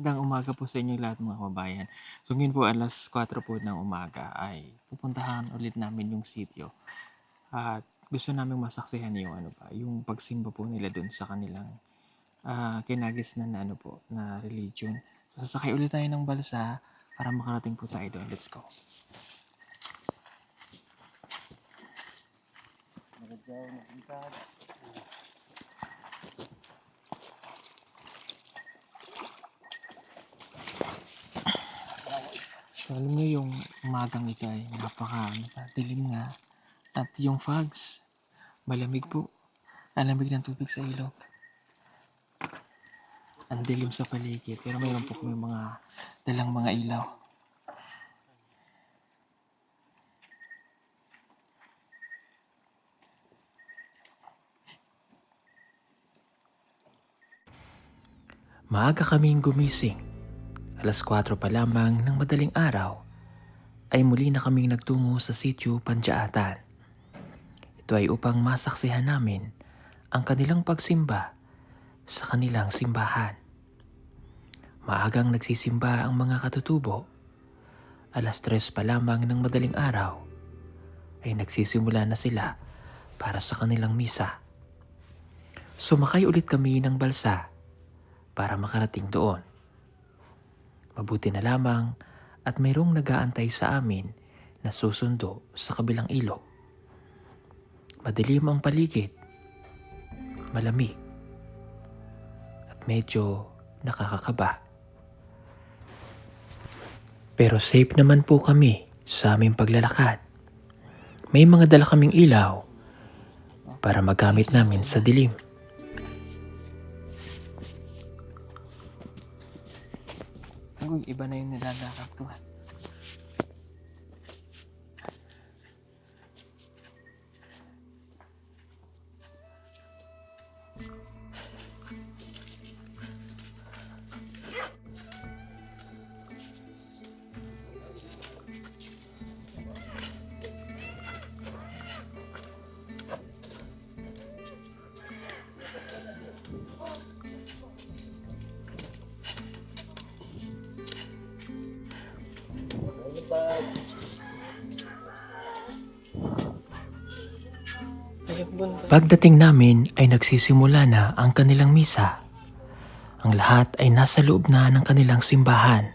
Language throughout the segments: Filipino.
magandang umaga po sa inyo lahat mga kababayan. So ngayon po 4:00 po ng umaga ay pupuntahan ulit namin yung sitio at gusto naming masaksihan yung ano pa, yung pagsimba po nila dun sa kanilang, kinagisnan na ano po, na religion. So sasakay ulit tayo ng balsa para makarating po tayo dun. Let's go. So alam niyo yung umagang ito ay napakadilim nga at yung fogs, malamig po. Ang lamig ng tubig sa ilog. Ang dilim sa paligid pero mayroon po kami mga dalang mga ilaw. Maaga kaming gumising. 4:00 pa lamang ng madaling araw ay muli na kaming nagtungo sa sitio Pandyaatan. Ito ay upang masaksihan namin ang kanilang pagsimba sa kanilang simbahan. Maagang nagsisimba ang mga katutubo. 3:00 pa lamang ng madaling araw ay nagsisimula na sila para sa kanilang misa. Sumakay ulit kami ng balsa para makarating doon. Mabuti na lamang at mayroong nag-aantay sa amin na susundo sa kabilang ilog. Madilim ang paligid, malamig, at medyo nakakakaba. Pero safe naman po kami sa aming paglalakad. May mga dala kaming ilaw para magamit namin sa dilim. Uy, iba na yung nilalakad ko. Pagdating namin ay nagsisimula na ang kanilang misa. Ang lahat ay nasa loob na ng kanilang simbahan.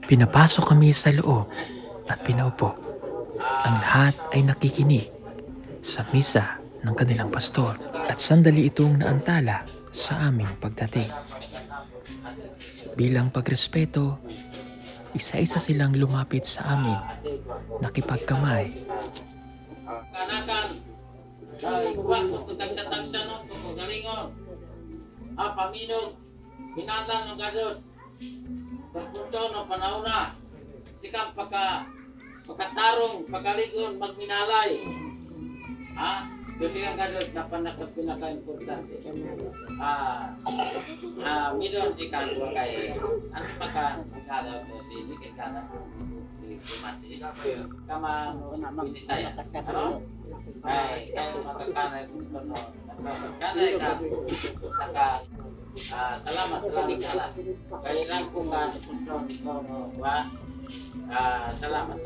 Pinapasok kami sa loob at pinaupo. Ang lahat ay nakikinig sa misa ng kanilang pastor at sandali itong naantala sa aming pagdating. Bilang pagrespeto, isa-isa silang lumapit sa amin, nakipagkamay. Kanakan, dahil kuwan, kung tagsa-tagsa no, kung galingon, paminog, binatan ng gadot, pagpunto no, panahuna, sikang pagkatarong, pagkaligon, magminalay. Kasi ang gadot na pinaka-importante. Midon si Kanwa kay, ano pagka-galaw to, hindi kay galaw si Kumati. Kama, pinisaya. Ano? Kaya magkakanay kung ito, kanay ka, salamat. Kaya lang kung gano'n kung ito, salamat.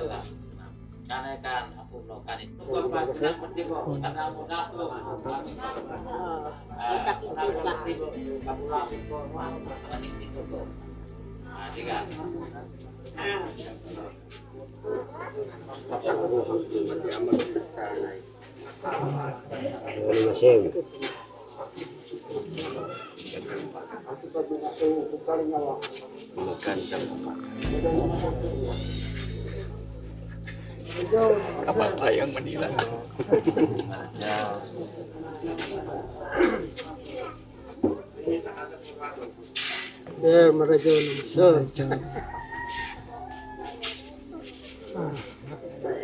Kanay ka, apuno kanit. Kung pagkakapag di mo, tanamo na ito, unang di mo, kapulapin ko, manik dito ko. Diga. Kamatayang Manila. Sir, maradyo naman, sir.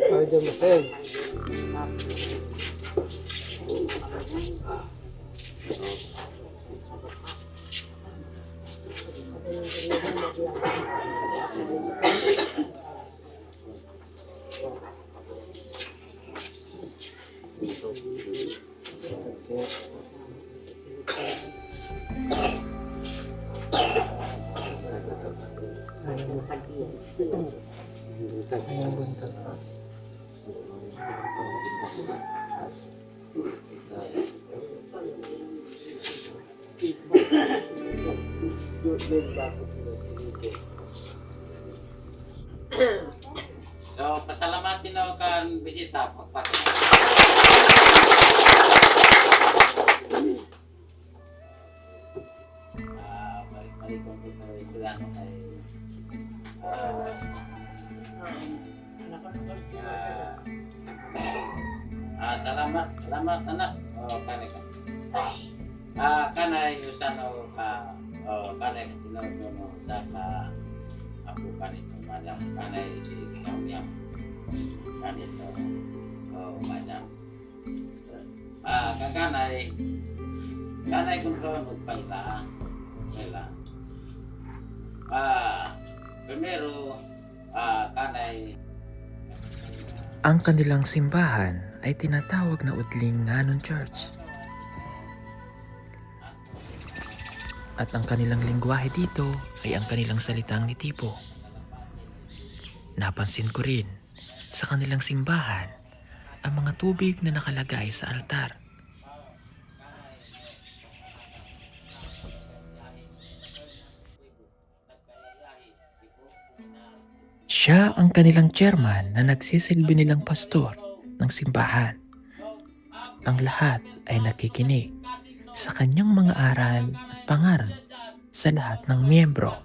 Maradyo naman, sir. So, pasalamatin na kan bisita pagpasok. Balik-balik ko sa Isulano kay salamat anak. Oh, kanay ka. Kanay usano ka kanay ka sila no sa ka ako kanito madam kanay si kanyang kanito madam kanay kung saan magpaila primero kanay Ang kanilang simbahan ay tinatawag na Udling Nganon Church. At ang kanilang lingwahe dito ay ang kanilang salitang Nitipo. Napansin ko rin sa kanilang simbahan ang mga tubig na nakalagay sa altar. Siya ang kanilang chairman na nagsisilbi nilang pastor ng simbahan. Ang lahat ay nakikinig sa kanyang mga aral at pangaral sa lahat ng miyembro.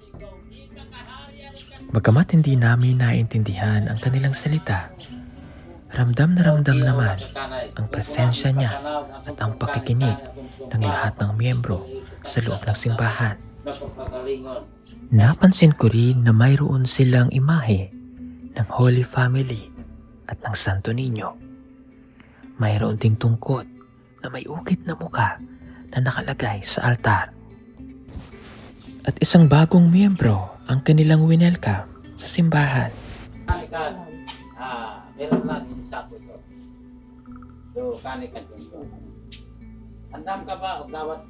Bagamat hindi namin naiintindihan ang kanilang salita, ramdam na ramdam naman ang presensya niya at ang pakikinig ng lahat ng miyembro sa loob ng simbahan. Napansin ko rin na mayroon silang imahe ng Holy Family at ng Santo Niño. Mayroon ding tungkod na may ukit na muka na nakalagay sa altar. At isang bagong miyembro ang kanilang winelcome sa simbahan. Meron lang isa po ito. So, kanikan dito. Andam ka ba o dawat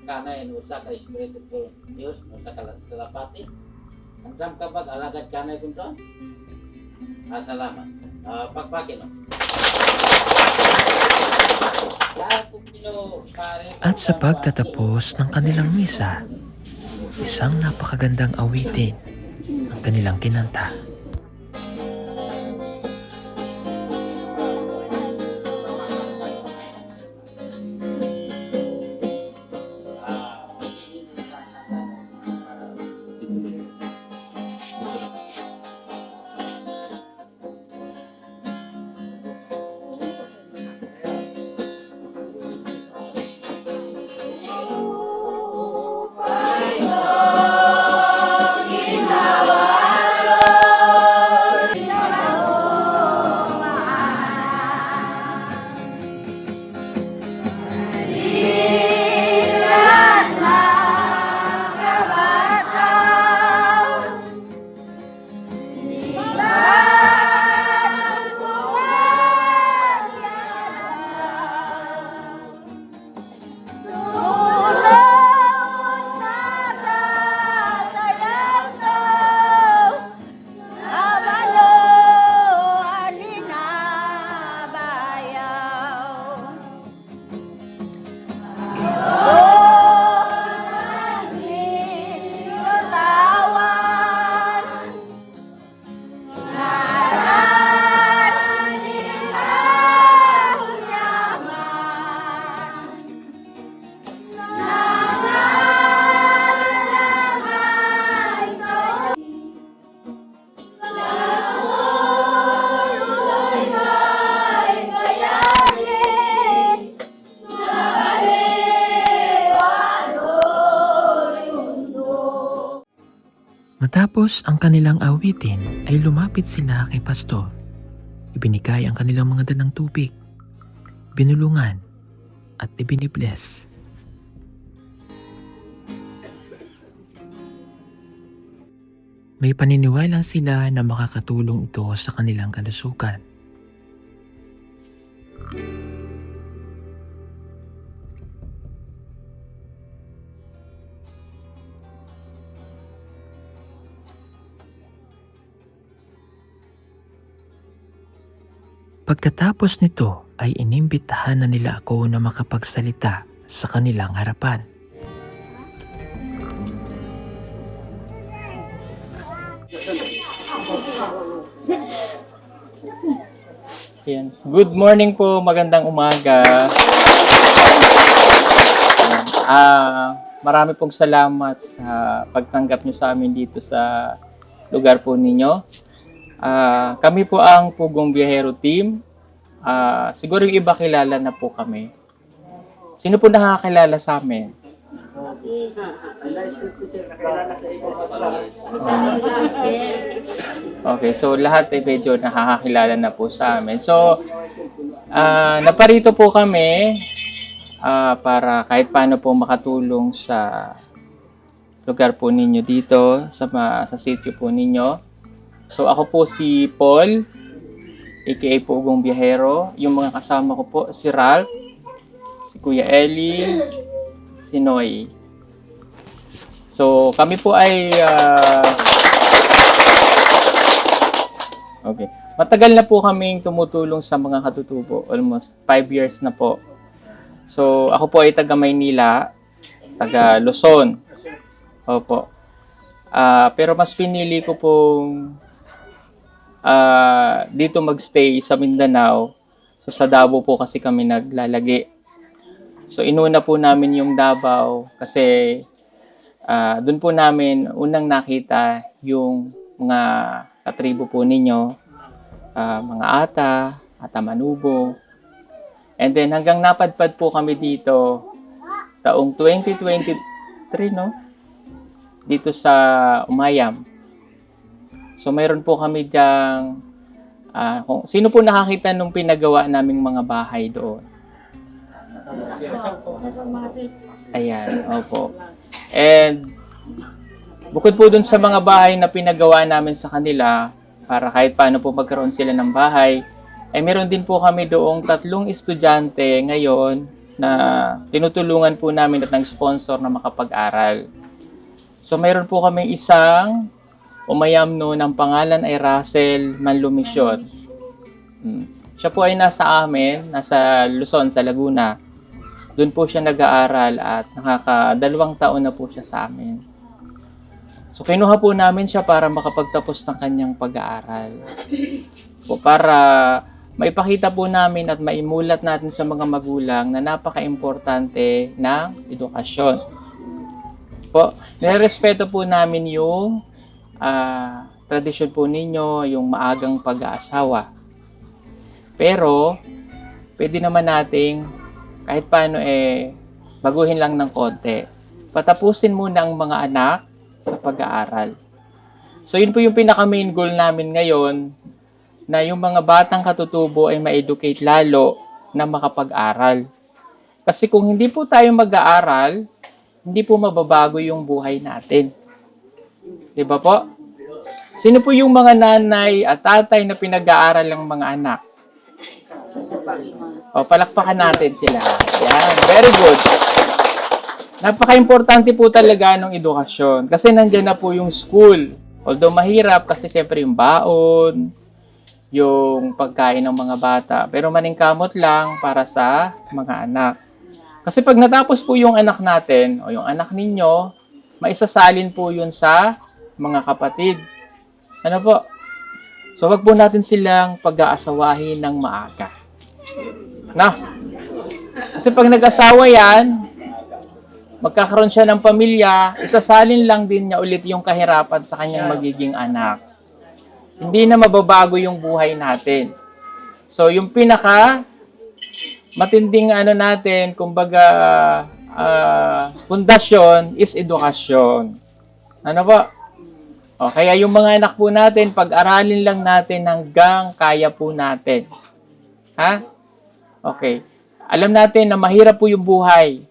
kanay usa ka espiritu ko Dios usa ka salapati? Andam ka ba alagad kanay dito? Salamat. Pagpakin no. At sa pagtatapos ng kanilang misa, isang napakagandang awitin ang kanilang kinanta. Matapos ang kanilang awitin ay lumapit sila kay pastor. Ibinigay ang kanilang mga dalang tubig, binulungan at ibinibless. May paniniwala sila na makakatulong ito sa kanilang kalusugan. Pagkatapos nito ay inimbitahan na nila ako na makapagsalita sa kanilang harapan. Ayan. Good morning po, magandang umaga. Marami pong salamat sa pagtanggap nyo sa amin dito sa lugar po ninyo. Kami po ang Pugong Biyahero Team. Siguro yung iba kilala na po kami. Sino po nakakilala sa amin? Okay, so lahat ay medyo nakakakilala na po sa amin. So, naparito po kami para kahit paano po makatulong sa lugar po ninyo dito, sa sitio po ninyo. So, ako po si Paul, aka Pugong Biyahero. Yung mga kasama ko po, si Ralph, si Kuya Eli, si Noy. So, kami po ay okay. Matagal na po kaming tumutulong sa mga katutubo. Almost 5 years na po. So, ako po ay taga Maynila, taga Luzon. Opo. Pero mas pinili ko pong dito magstay sa Mindanao. So, sa Davao po kasi kami naglalagi. So, inuna po namin yung Davao kasi doon po namin unang nakita yung mga katribo po ninyo, mga Ata Manubo. And then hanggang napadpad po kami dito taong 2023, no? Dito sa Umayam. So mayroon po kami diyang kung sino po nakakita nung pinagawa naming mga bahay doon? Ayan, opo. And bukod po dun sa mga bahay na pinagawa namin sa kanila, para kahit paano po magkaroon sila ng bahay, ay meron din po kami doong 3 estudyante ngayon na tinutulungan po namin at ng-sponsor na makapag-aral. So meron po kami isang Umayam no, ng pangalan ay Russell Manlumisyon. Siya po ay nasa amin, nasa Luzon, sa Laguna. Doon po siya nag-aaral at nakaka-2 taon na po siya sa amin. So, kinuha po namin siya para makapagtapos ng kanyang pag-aaral. Po, para maipakita po namin at maimulat natin sa mga magulang na napaka-importante ng edukasyon. Po, nirespeto po namin yung tradisyon po ninyo, yung maagang pag-aasawa. Pero, pwede naman nating kahit paano baguhin lang ng konti. Patapusin muna ang mga anak sa pag-aaral. So yun po yung pinaka-main goal namin ngayon, na yung mga batang katutubo ay ma-educate lalo na makapag-aral. Kasi kung hindi po tayo mag-aaral, hindi po mababago yung buhay natin. Di ba po? Sino po yung mga nanay at tatay na pinag-aaral ng mga anak? O, palakpakan natin sila. Yan, very good. Napaka-importante po talaga ng edukasyon. Kasi nandyan na po yung school. Although mahirap kasi siyempre yung baon, yung pagkain ng mga bata. Pero maningkamot lang para sa mga anak. Kasi pag natapos po yung anak natin o yung anak ninyo, maisasalin po yun sa mga kapatid. Ano po? So wag po natin silang pag-aasawahin ng maaga. Na? Kasi pag nag-asawa yan, magkakaroon siya ng pamilya, isasalin lang din niya ulit yung kahirapan sa kanyang magiging anak. Hindi na mababago yung buhay natin. So, yung pinaka matinding natin, kumbaga, pundasyon is edukasyon. Ano ba? O, kaya yung mga anak po natin, pag-aralin lang natin hanggang kaya po natin. Ha? Okay. Alam natin na mahirap po yung buhay.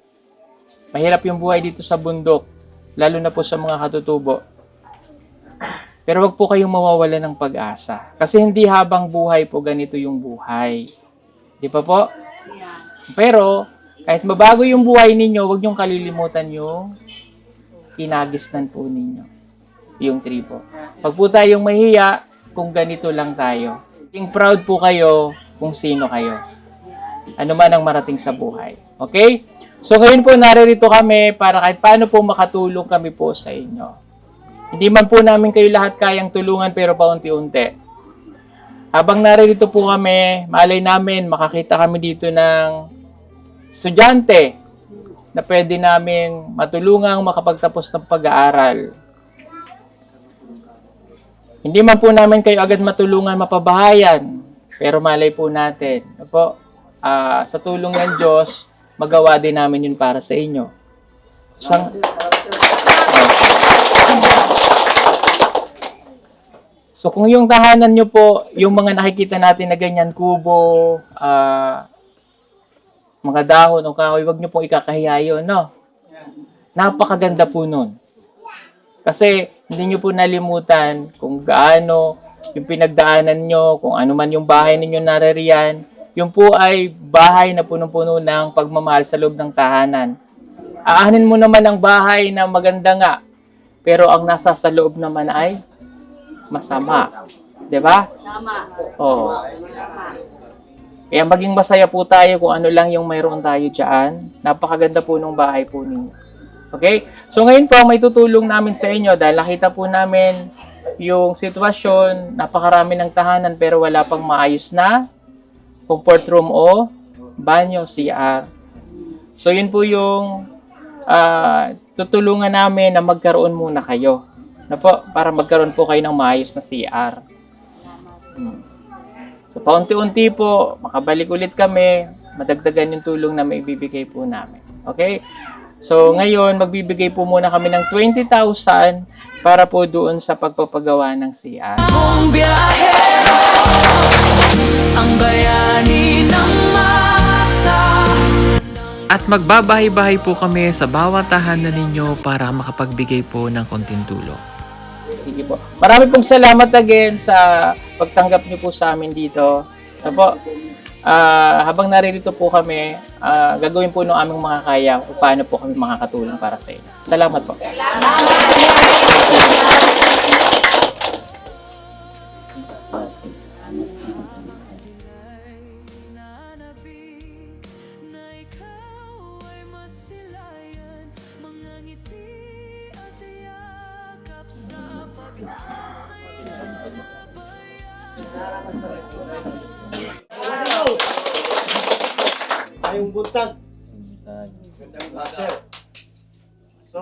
Mahirap yung buhay dito sa bundok, lalo na po sa mga katutubo. Pero wag po kayong mawawala ng pag-asa. Kasi hindi habang buhay po ganito yung buhay. Di pa po? Pero, kahit mabago yung buhay ninyo, wag niyong kalilimutan yung kinagisnan po ninyo. Yung tribo. Pag po tayong mahiya, kung ganito lang tayo. Being proud po kayo kung sino kayo. Ano man ang marating sa buhay. Okay? So ngayon po naririto kami para kahit paano po makatulong kami po sa inyo. Hindi man po namin kayo lahat kayang tulungan pero paunti-unti. Habang naririto po kami, malay namin makakita kami dito ng estudyante na pwede namin matulungang makapagtapos ng pag-aaral. Hindi man po namin kayo agad matulungan mapabahayan, pero malay po natin. Po, sa tulong ng Diyos, magawa din namin yun para sa inyo. So kung yung tahanan nyo po, yung mga nakikita natin na ganyan, kubo, mga dahon o kahoy, wag nyo pong ikakahiya yun, no? Napakaganda po nun. Kasi hindi nyo po nalimutan kung gaano yung pinagdaanan nyo, kung ano man yung bahay ninyo naririyan, yung po ay bahay na punong-puno ng pagmamahal sa loob ng tahanan. Aanin mo naman ang bahay na maganda nga, pero ang nasa sa loob naman ay masama. 'Di ba? Tama. Oo. Kaya maging masaya po tayo kung ano lang yung mayroon tayo dyan. Napakaganda po ng bahay po ninyo. Okay? So ngayon po, may tutulong namin sa inyo dahil nakita po namin yung sitwasyon, napakarami ng tahanan pero wala pang maayos na comfort room o banyo, CR. So yun po yung tutulungan namin na magkaroon muna kayo. Na po, para magkaroon po kayo ng maayos na CR. So paunti-unti po, makabalik ulit kami, madagdagan yung tulong na maibibigay po namin. Okay? So ngayon, magbibigay po muna kami ng 20,000 para po doon sa pagpapagawa ng CR. Kung biyahe ang bayani ng masa. At magbabahay-bahay po kami sa bawat tahanan ninyo para makapagbigay po ng konting tulong. Sige po. Marami pong salamat again sa pagtanggap niyo po sa amin dito. So po, habang naririto po kami, gagawin po ng aming mga kaya kung paano po kami makakatulong para sa inyo. Salamat po. Na ikaw ay masilayan, mga ngiti at yakap sa pag-asa'y Ayong buntag. Sir. So,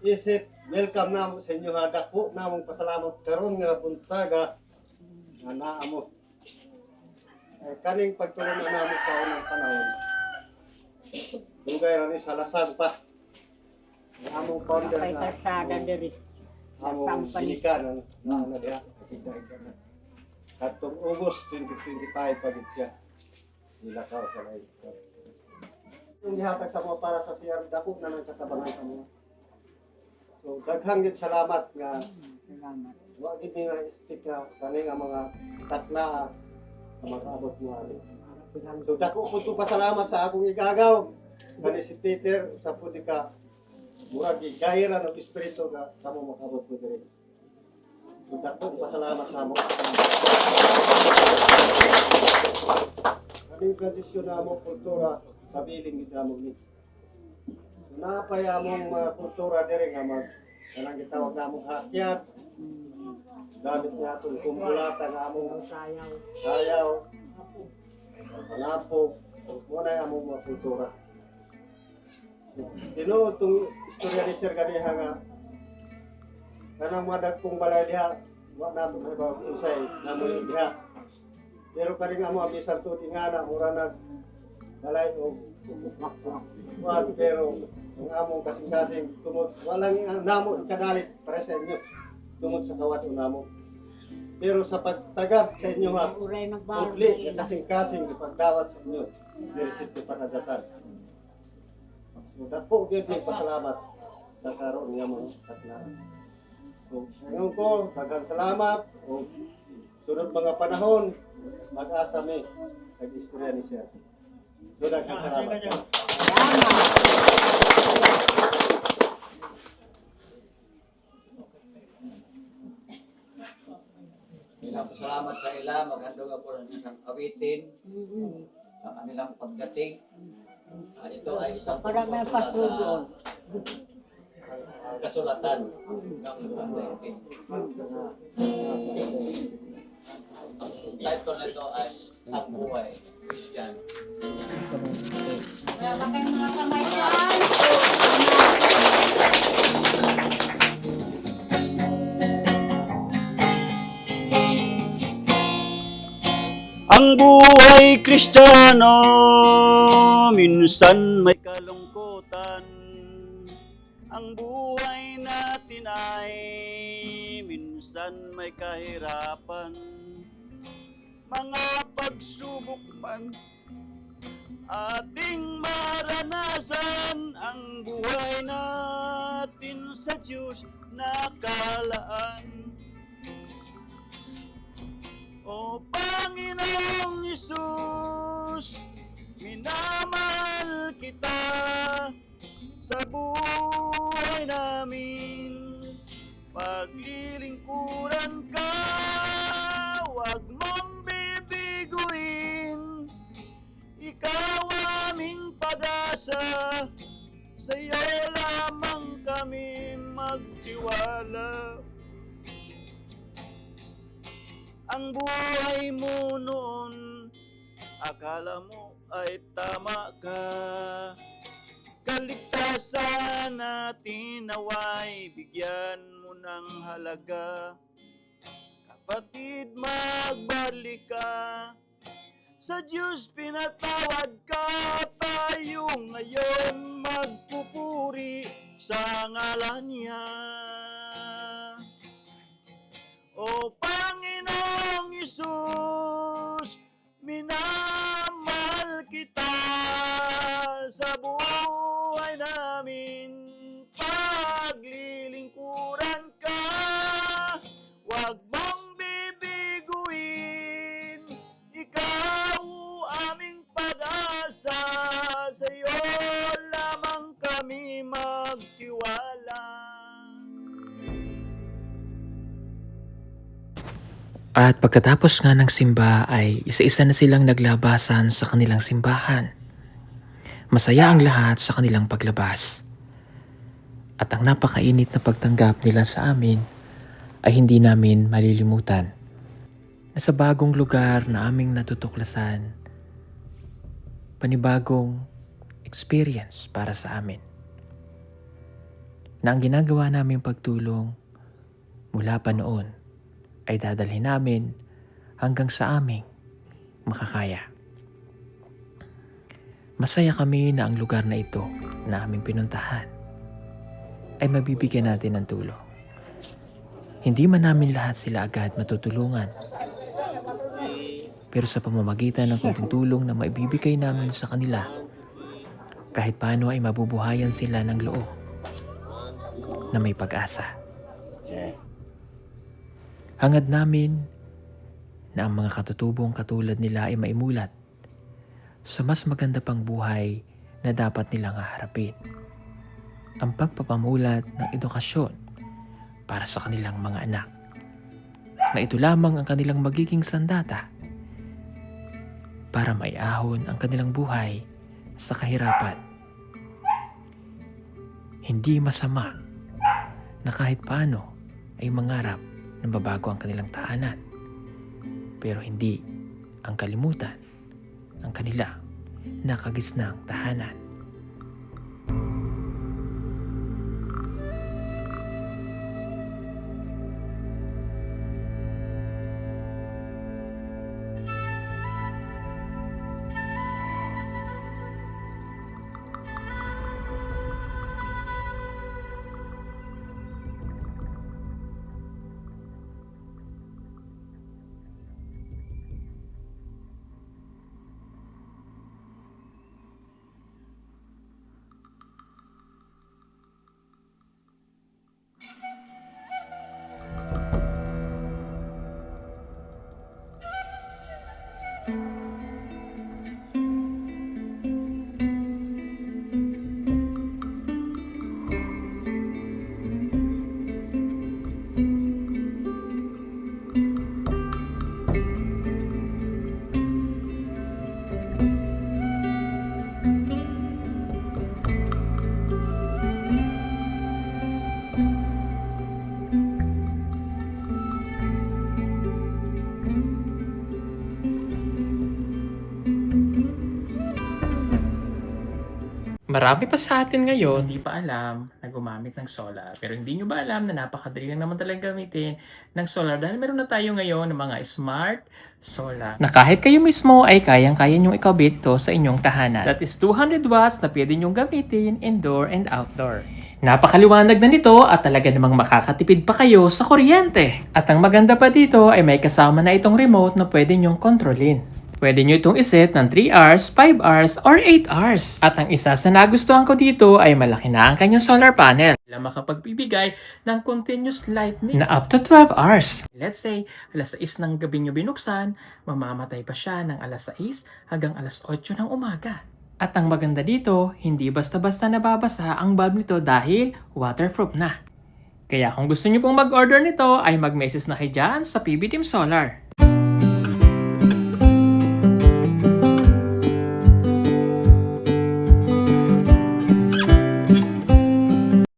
isip welcome na mo sa inyo ha. Dako na mong pasalamat karon nga buntaga nga naamo. Kaning pagtulong na namo sa unang panahon. Dugay ra ni salasan pa. Ang among founder Kay na Tarsada diri. among ginikanan na diha. Katong August 2025 pagit siya. Nilakaw sa live. Yung gihatag sa mga para sa CR dako na nagkatabangan sa mga. So daghang gid salamat nga wa gid nga stick nga kani nga mga takla nga makaabot mo ani. So dako ko pasalamat sa akong igagaw kani si Peter sa pudi ka murag gigayra ng espiritu nga kamo makaabot mo diri. So dako pasalamat sa mo. Kaning tradisyon na mo kultura kabiling gid namo ni. Napay among kultura diri nga mag kanang gitawag namong hakyat. Gamit nga itong kumpulata nga among sayaw, panapog, muna yung among mga kultura. Tinuod itong istorya ni Sir Ganiha nga kanang mga dagkong balay diha, wak nato na iba usay namoy diha. Pero karing amo ang bisan to tingana mura nag balay o wag pero ang among kasing-kasing tumod walang namo ikadalit para sa inyo. tungod sa kawat unamo. Pero sa pagtagad sa inyo ha, uli, kasing-kasing ipagdawat sa inyo, diresito panagatan. So, dako gyud may pasalamat sa karon nga mga katna. So, ngayon ko, daghang salamat. O, sunod mga panahon, mag-asa mi, nag-istorya ni Sir. So, daghang salamat. Ilang salamat sa ila, maghandog ako ng isang awitin sa kanilang pagdating. Ito ay isang pagmumula sa kasulatan ng Lukas 19. Ang title nito ay Ang Buhay Christian. Ang buhay Kristiyano, minsan may kalungkutan. Ang buhay natin ay minsan may kahirapan. Mga pagsubok man ating maranasan, ang buhay natin sa Diyos nakalaan. O Panginoong Isus, minamahal kita sa buhay namin. Paglilingkuran ka, huwag mong bibiguin. Ikaw aming pag-asa, sa iyo lamang kami magtiwala. Ang buhay mo noon, akala mo ay tama ka. Kaligtasan natin naway bigyan mo ng halaga. Kapatid, magbalik ka. Sa Diyos pinatawad ka, tayo ngayon magpupuri sa ngalan niya. O Panginoong Isus, minamahal kita sa buhay namin. Paglilingkuran ka, huwag mong bibiguin. Ikaw aming pag-asa, sa iyo lamang kami magtiwala. At pagkatapos nga ng simba ay isa-isa na silang naglabasan sa kanilang simbahan. Masaya ang lahat sa kanilang paglabas. At ang napakainit na pagtanggap nila sa amin ay hindi namin malilimutan. Na sa bagong lugar na aming natutuklasan, panibagong experience para sa amin. Na ang ginagawa naming pagtulong mula pa noon ay dadalhin namin hanggang sa aming makakaya. Masaya kami na ang lugar na ito na aming pinuntahan ay mabibigyan natin ng tulong. Hindi man namin lahat sila agad matutulungan. Pero sa pamamagitan ng kunting tulong na maibibigay namin sa kanila, kahit paano ay mabubuhayan sila ng loob na may pag-asa. Hangad namin na ang mga katutubong katulad nila ay maimulat sa mas maganda pang buhay na dapat nilang haharapin. Ang pagpapamulat ng edukasyon para sa kanilang mga anak. Na ito lamang ang kanilang magiging sandata para maiahon ang kanilang buhay sa kahirapan. Hindi masama na kahit paano ay mangarap na babago ang kanilang tahanan. Pero hindi ang kalimutan ang kanilang nakagisnang tahanan. Marami pa sa atin ngayon hindi pa alam na gumamit ng solar. Pero hindi nyo ba alam na napakadali lang naman talaga gamitin ng solar dahil meron na tayo ngayon ng mga smart solar na kahit kayo mismo ay kayang-kaya nyong ikabit ito sa inyong tahanan. That is 200 watts na pwede nyong gamitin indoor and outdoor. Napakaliwanag na nito at talaga namang makakatipid pa kayo sa kuryente. At ang maganda pa dito ay may kasama na itong remote na pwede nyong kontrolin. Pwede nyo itong iset ng 3 hours, 5 hours, or 8 hours. At ang isa sa nagustuhan ko dito ay malaki na ang kanyang solar panel. Na makapagbibigay ng continuous lightning na up to 12 hours. Let's say, alas 6 ng gabi nyo binuksan, mamamatay pa siya ng alas 6 hanggang alas 8 ng umaga. At ang maganda dito, hindi basta-basta nababasa ang bulb nito dahil waterproof na. Kaya kung gusto nyo pong mag-order nito ay mag-message na kayo dyan sa PB Team Solar.